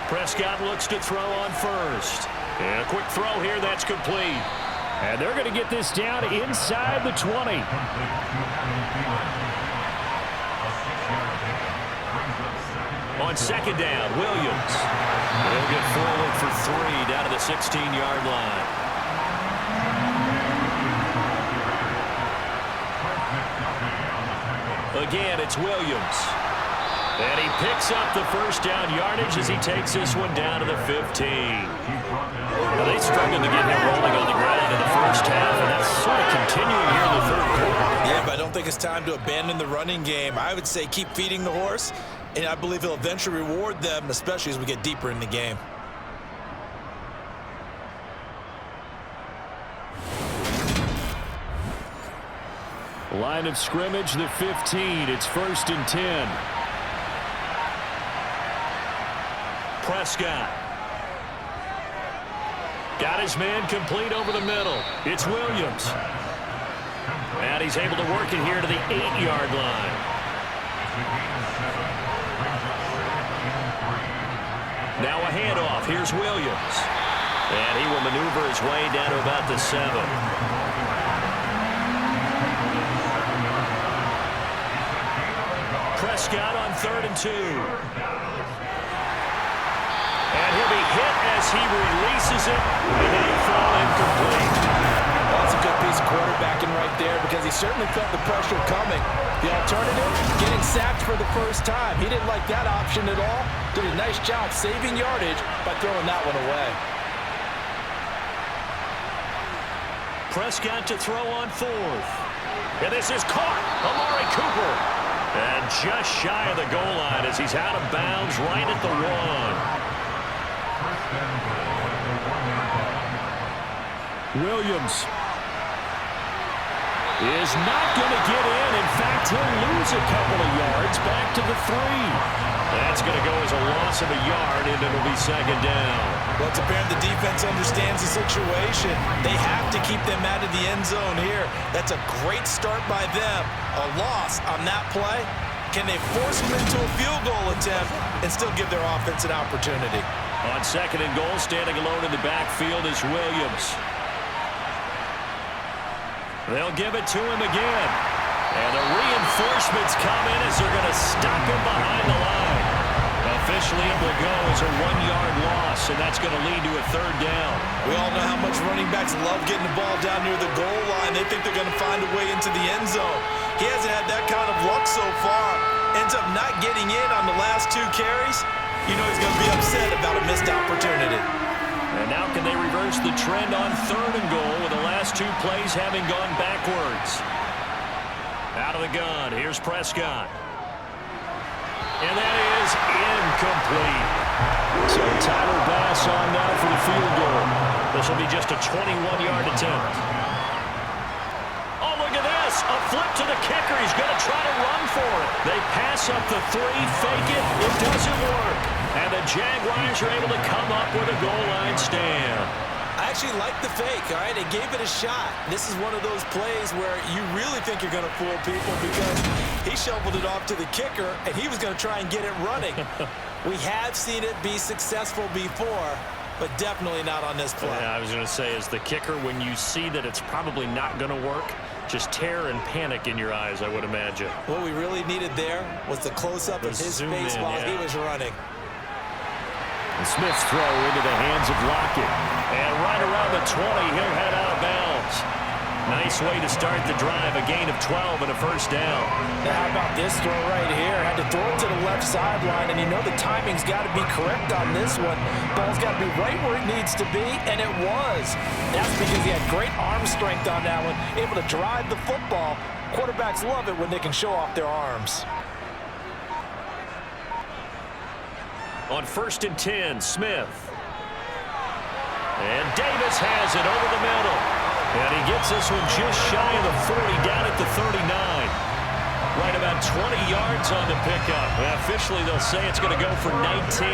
Speaker 2: Prescott looks to throw on first. And a quick throw here that's complete. And they're going to get this down inside the 20. On second down, Williams. He'll get forward for 3 down to the 16-yard line. Again, it's Williams. And he picks up the first down yardage as he takes this one down to the 15. Now, they struggled to get him rolling on the ground in the first half, and that's sort of continuing here in the third quarter.
Speaker 4: Yeah, but I don't think it's time to abandon the running game. I would say keep feeding the horse, and I believe he'll eventually reward them, especially as we get deeper in the game.
Speaker 2: Line of scrimmage, the 15. It's 1st and 10. Prescott. Got his man complete over the middle. It's Williams. And he's able to work it here to the 8-yard line. Now a handoff. Here's Williams. And he will maneuver his way down to about the 7. Prescott on 3rd and 2. And he'll be hit as he releases it. And then he'll fall incomplete.
Speaker 3: That's a good piece of quarterbacking right there because he certainly felt the pressure coming. The alternative, getting sacked for the first time. He didn't like that option at all. Did a nice job saving yardage by throwing that one away.
Speaker 2: Prescott to throw on 4th. And this is caught. Amari Cooper. And just shy of the goal line as he's out of bounds right at the 1. Williams is not going to get in. In fact, he'll lose a couple of yards back to the 3. That's going to go as a loss of a yard, and it'll be 2nd down.
Speaker 4: Well, it's apparent the defense understands the situation. They have to keep them out of the end zone here. That's a great start by them. A loss on that play. Can they force them into a field goal attempt and still give their offense an opportunity?
Speaker 2: On 2nd and goal, standing alone in the backfield is Williams. They'll give it to him again. And the reinforcements come in as they're going to stop him behind the line. Officially, it will go as a 1-yard loss, and that's going to lead to a 3rd down.
Speaker 4: We all know how much running backs love getting the ball down near the goal line. They think they're going to find a way into the end zone. He hasn't had that kind of luck so far. Ends up not getting in on the last 2 carries. You know he's going to be upset about a missed opportunity.
Speaker 2: And now can they reverse the trend on 3rd and goal with the last 2 plays having gone backwards? Out of the gun, here's Prescott. And that is incomplete. So Tyler Bass on now for the field goal. This will be just a 21-yard attempt. Oh, look at this. A flip to the kicker. He's going to try to run for it. They pass up the 3, fake it. It doesn't work. And the Jaguars are able to come up with a goal line stand.
Speaker 4: I actually like the fake, all right? They gave it a shot. This is one of those plays where you really think you're going to fool people because he shoveled it off to the kicker, and he was going to try and get it running. We have seen it be successful before, but definitely not on this play.
Speaker 2: Yeah, I was going to say, as the kicker, when you see that it's probably not going to work, just terror and panic in your eyes, I would imagine.
Speaker 4: What we really needed there was the close-up of his face while he was running.
Speaker 2: And Smith's throw into the hands of Lockett. And right around the 20, he'll head out of bounds. Nice way to start the drive, a gain of 12 and a 1st down.
Speaker 3: Now, how about this throw right here? Had to throw it to the left sideline, and you know the timing's got to be correct on this one. Ball's got to be right where it needs to be, and it was. That's because he had great arm strength on that one, able to drive the football. Quarterbacks love it when they can show off their arms.
Speaker 2: On 1st and 10, Smith. And Davis has it over the middle. And he gets this one just shy of the 40, down at the 39. Right about 20 yards on the pickup. Well, officially, they'll say it's going to go for 19.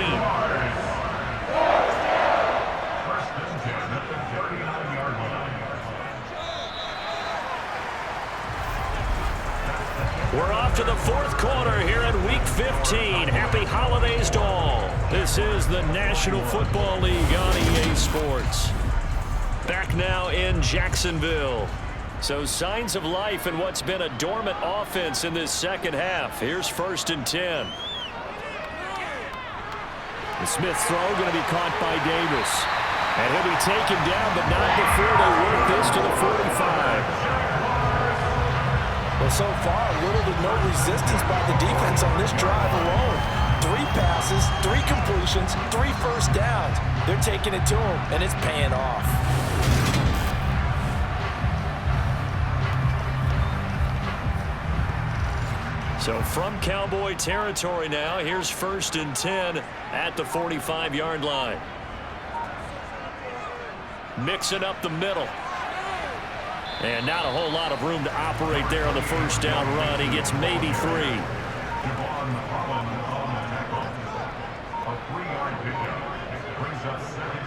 Speaker 2: We're off to the 4th quarter here in Week 15. Happy holidays to all. This This is the National Football League on EA Sports. Back now in Jacksonville. So signs of life in what's been a dormant offense in this second half. Here's 1st and 10. The Smith throw going to be caught by Davis. And he'll be taken down, but not before they work this to the 45.
Speaker 3: Well, so far, little to no resistance by the defense on this drive alone. 3 passes, 3 completions, 3 first downs. They're taking it to him, and it's paying off.
Speaker 2: So from Cowboy territory now, here's 1st and 10 at the 45-yard line. Mixing up the middle. And not a whole lot of room to operate there on the 1st down run. He gets maybe 3.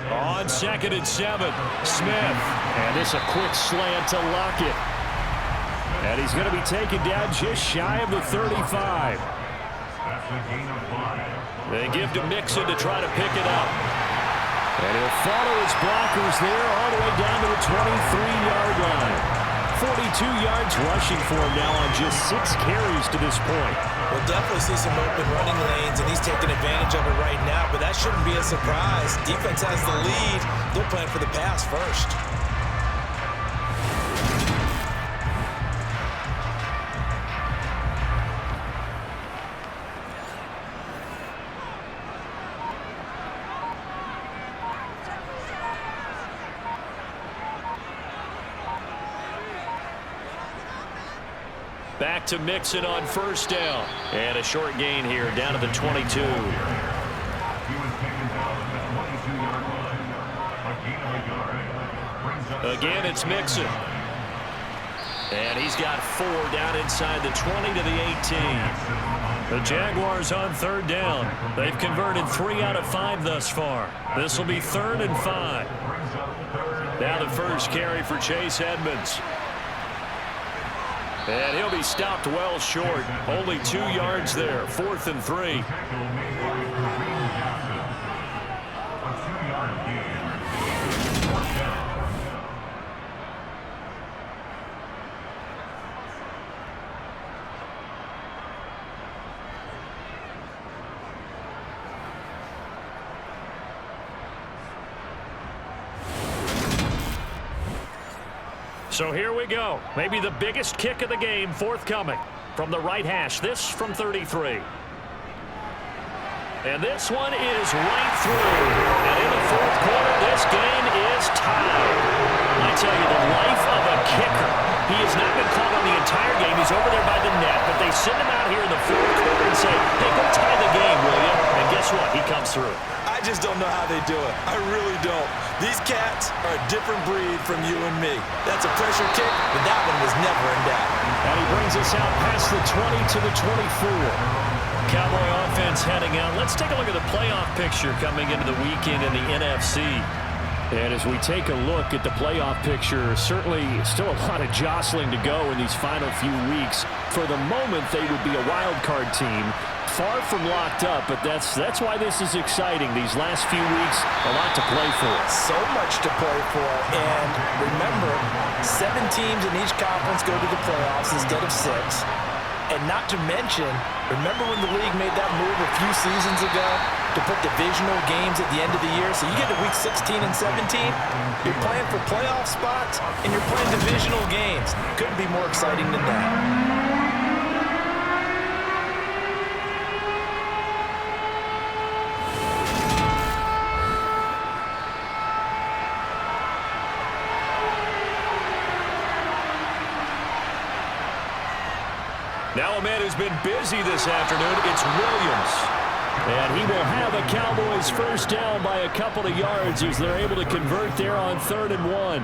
Speaker 2: On 2nd and 7, Smith. And this a quick slant to Lockett. And he's going to be taken down just shy of the 35. They give to Mixon to try to pick it up. And he'll follow his blockers there all the way down to the 23-yard line. 42 yards rushing for him now on just 6 carries to this point.
Speaker 4: We'll definitely see some open running lanes, and he's taking advantage of it right now, but that shouldn't be a surprise. Defense has the lead. They're playing for the pass first.
Speaker 2: Back to Mixon on 1st down. And a short gain here down to the 22. Again, it's Mixon. And he's got 4 down inside the 20 to the 18. The Jaguars on 3rd down. They've converted 3 out of 5 thus far. This will be 3rd and 5. Now the first carry for Chase Edmonds. And he'll be stopped well short. Only 2 yards there. 4th and 3. So here we go. Maybe the biggest kick of the game forthcoming from the right hash. This from 33. And this one is right through. And in the 4th quarter, this game is tied. I tell you, the life of a kicker. He has not been called on the entire game. He's over there by the net. But they send him out here in the 4th quarter and say, hey, go tie the game, will you? And guess what? He comes through.
Speaker 4: I just don't know how they do it. I really don't. These cats are a different breed from you and me. That's a pressure kick, but that one was never in doubt.
Speaker 2: And he brings us out past the 20 to the 24. Cowboy offense heading out. Let's take a look at the playoff picture coming into the weekend in the NFC. And as we take a look at the playoff picture, certainly still a lot of jostling to go in these final few weeks. For the moment, they would be a wild card team. Far from locked up, but that's why this is exciting. These last few weeks, a lot to play for.
Speaker 4: So much to play for. And remember, 7 teams in each conference go to the playoffs instead of 6. And not to mention, remember when the league made that move a few seasons ago to put divisional games at the end of the year? So you get to week 16 and 17, you're playing for playoff spots, and you're playing divisional games. Couldn't be more exciting than that.
Speaker 2: Now a man who's been busy this afternoon, it's Williams. And he will have a Cowboys 1st down by a couple of yards as they're able to convert there on 3rd and 1.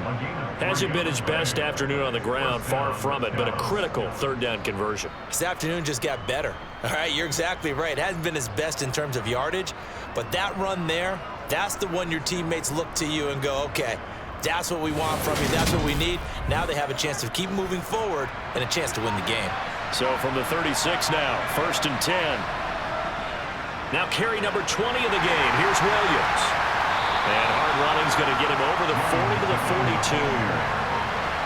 Speaker 2: Hasn't been his best afternoon on the ground, far from it, but a critical 3rd down conversion.
Speaker 4: This afternoon just got better. All right, you're exactly right. It hasn't been his best in terms of yardage, but that run there, that's the one your teammates look to you and go, okay, that's what we want from you. That's what we need. Now they have a chance to keep moving forward and a chance to win the game.
Speaker 2: So from the 36 now, 1st and 10. Now carry number 20 of the game. Here's Williams. And hard running's going to get him over the 40 to the 42.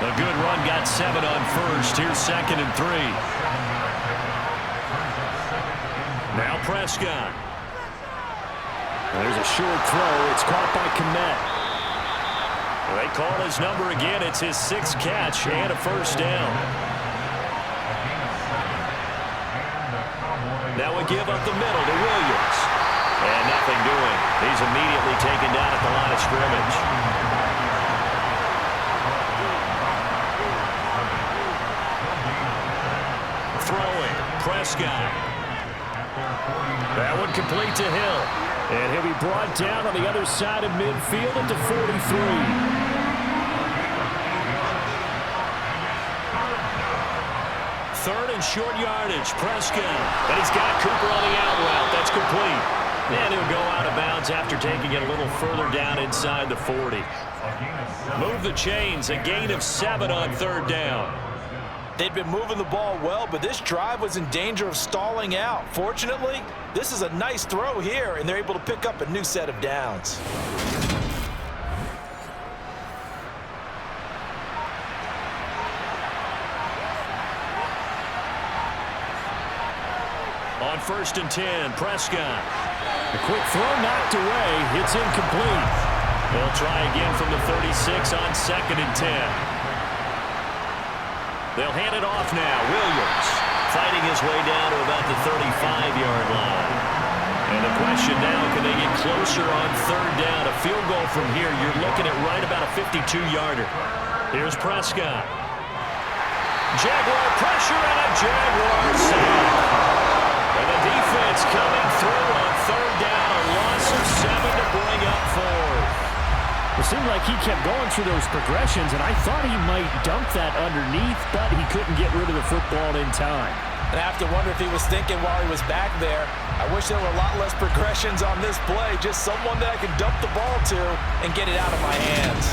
Speaker 2: A good run got 7 on first. Here's 2nd and 3. Now Prescott. There's a short throw. It's caught by Kmet. They call his number again. It's his 6th catch and a first down. Now we give up the middle to Williams. And nothing doing. He's immediately taken down at the line of scrimmage. Throwing. Prescott. That one complete to Hill. And he'll be brought down on the other side of midfield at the 43. Third and short yardage. Prescott. And he's got Cooper on the out route. That's complete. And he'll go out of bounds after taking it a little further down inside the 40. Move the chains. A gain of 7 on 3rd down.
Speaker 3: They'd been moving the ball well, but this drive was in danger of stalling out. Fortunately, this is a nice throw here, and they're able to pick up a new set of downs.
Speaker 2: On 1st and 10, Prescott. A quick throw knocked away. It's incomplete. They'll try again from the 36 on 2nd and 10. They'll hand it off now. Williams fighting his way down to about the 35-yard line. And the question now, can they get closer on 3rd down? A field goal from here, you're looking at right about a 52-yarder. Here's Prescott. Jaguar pressure and a Jaguar sack. And the defense coming through on 3rd down. A loss of 7 to bring up 4th.
Speaker 8: It seemed like he kept going through those progressions, and I thought he might dump that underneath, but he couldn't get rid of the football in time.
Speaker 3: And I have to wonder if he was thinking while he was back there, I wish there were a lot less progressions on this play, just someone that I can dump the ball to and get it out of my hands.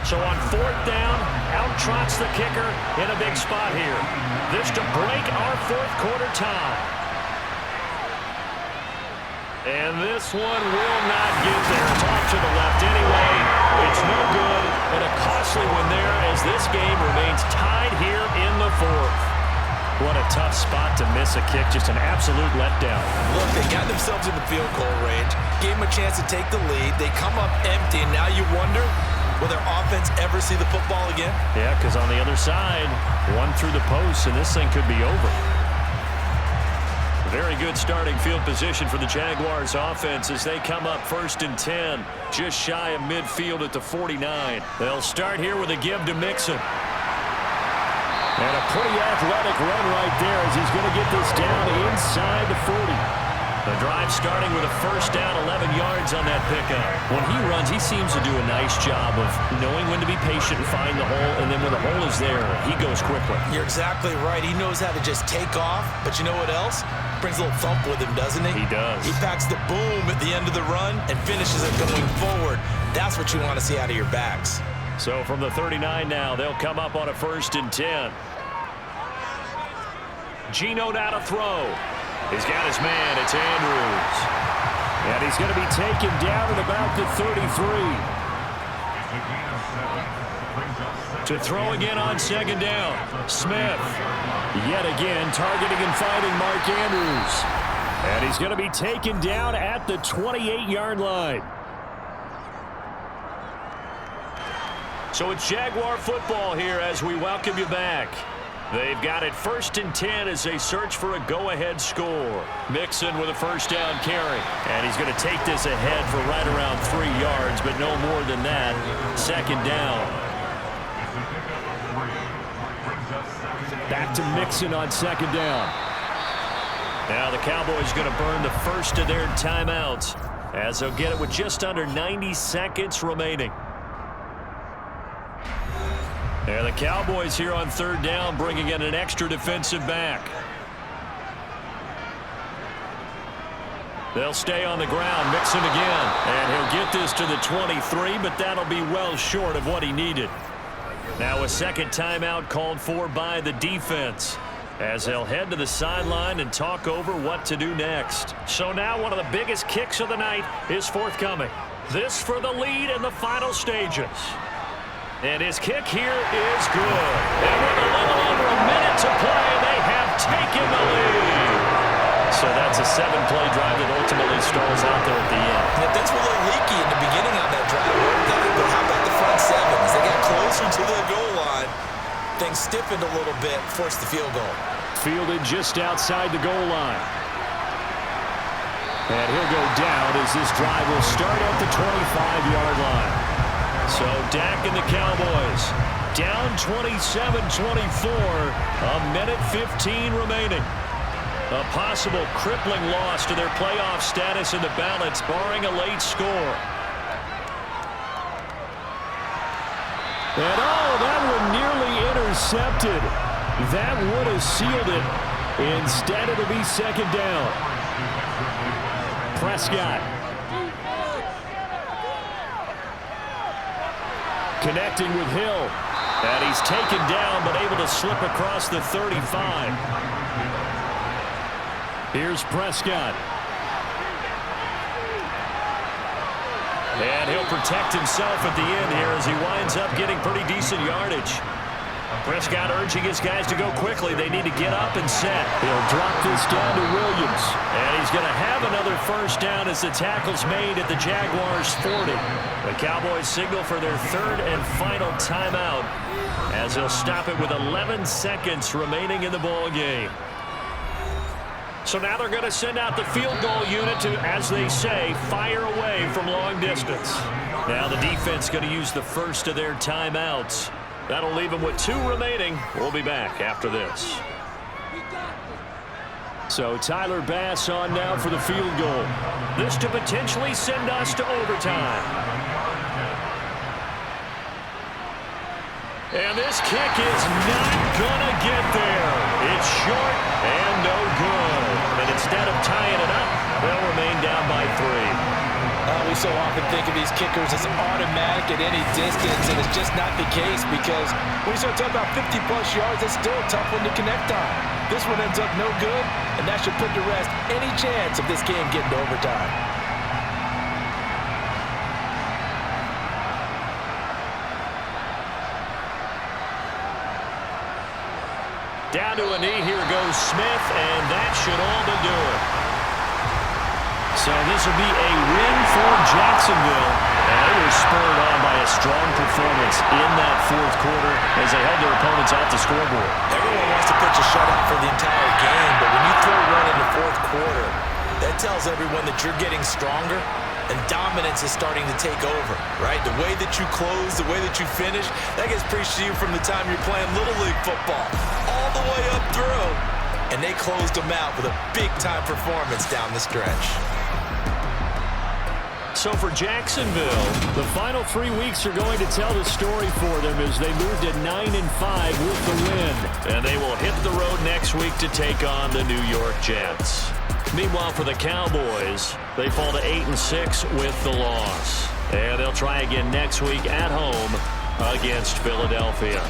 Speaker 2: So on 4th down, out trots the kicker in a big spot here. This to break our 4th quarter tie. And this one will not get there. It's off to the left anyway. It's no good, and a costly one there as this game remains tied here in the 4th. What a tough spot to miss a kick. Just an absolute letdown.
Speaker 4: Look, they got themselves in the field goal range, gave them a chance to take the lead. They come up empty, and now you wonder, will their offense ever see the football again?
Speaker 2: Yeah, because on the other side, one through the post, and this thing could be over. Very good starting field position for the Jaguars offense as they come up 1st and 10, just shy of midfield at the 49. They'll start here with a give to Mixon. And a pretty athletic run right there as he's going to get this down inside the 40. The drive starting with a first down, 11 yards on that pickup. When he runs, he seems to do a nice job of knowing when to be patient and find the hole, and then when the hole is there, he goes quickly.
Speaker 4: You're exactly right. He knows how to just take off, but you know what else? Brings a little thump with him, doesn't he?
Speaker 2: He does.
Speaker 4: He packs the boom at the end of the run and finishes it going forward. That's what you want to see out of your backs.
Speaker 2: So from the 39 now, they'll come up on a 1st and 10. Geno now to throw. He's got his man. It's Andrews. And he's going to be taken down at about the 33. To throw again on 2nd down. Smith. Yet again targeting and finding Mark Andrews. And he's going to be taken down at the 28-yard line. So it's Jaguar football here as we welcome you back. They've got it 1st and 10 as they search for a go-ahead score. Mixon with a first down carry. And he's going to take this ahead for right around 3 yards, but no more than that. 2nd down. Back to Mixon on 2nd down. Now the Cowboys going to burn the first of their timeouts as they'll get it with just under 90 seconds remaining. And the Cowboys here on 3rd down bringing in an extra defensive back. They'll stay on the ground. Mixon again. And he'll get this to the 23, but that'll be well short of what he needed. Now a second timeout called for by the defense, as they'll head to the sideline and talk over what to do next. So now one of the biggest kicks of the night is forthcoming. This for the lead in the final stages. And his kick here is good. And with a little over a minute to play, they have taken the lead. So that's a 7-play drive that ultimately stalls out there at the end.
Speaker 4: Yeah, things were a little leaky in the beginning on that drive. But how about the front seven? As they got closer to the goal line, things stiffened a little bit, forced the field goal.
Speaker 2: Fielded just outside the goal line. And he'll go down as this drive will start at the 25-yard line. So Dak and the Cowboys down 27-24, a minute 15 remaining. A possible crippling loss to their playoff status in the balance, barring a late score. And oh, that one nearly intercepted. That would have sealed it. Instead, it'll be second down. Prescott. Connecting with Hill. And he's taken down, but able to slip across the 35. Here's Prescott. And he'll protect himself at the end here as he winds up getting pretty decent yardage. Prescott urging his guys to go quickly. They need to get up and set. He'll drop this down to Williams. And he's going to have another first down as the tackle's made at the Jaguars 40. The Cowboys signal for their third and final timeout as they'll stop it with 11 seconds remaining in the ball game. So now they're going to send out the field goal unit to, as they say, fire away from long distance. Now the defense going to use the first of their timeouts. That'll leave them with 2 remaining. We'll be back after this. So Tyler Bass on now for the field goal. This to potentially send us to overtime. And this kick is not gonna get there. It's short and no good. And instead of tying it up, they'll remain down by 3.
Speaker 3: We so often think of these kickers as automatic at any distance, and it's just not the case because when you start talking about 50-plus yards, it's still a tough one to connect on. This one ends up no good, and that should put to rest any chance of this game getting to overtime.
Speaker 2: Down to a knee, here goes Smith, and that should all but do it. So this will be a win for Jacksonville. And they were spurred on by a strong performance in that fourth quarter as they held their opponents off the scoreboard.
Speaker 4: Everyone wants to pitch a shutout for the entire game, but when you throw one in the fourth quarter, that tells everyone that you're getting stronger and dominance is starting to take over, right? The way that you close, the way that you finish, that gets preached to you from the time you're playing Little League football all the way up through. And they closed them out with a big-time performance down the stretch.
Speaker 2: So for Jacksonville, the final 3 weeks are going to tell the story for them as they move to 9-5 with the win. And they will hit the road next week to take on the New York Jets. Meanwhile, for the Cowboys, they fall to 8-6 with the loss. And they'll try again next week at home against Philadelphia.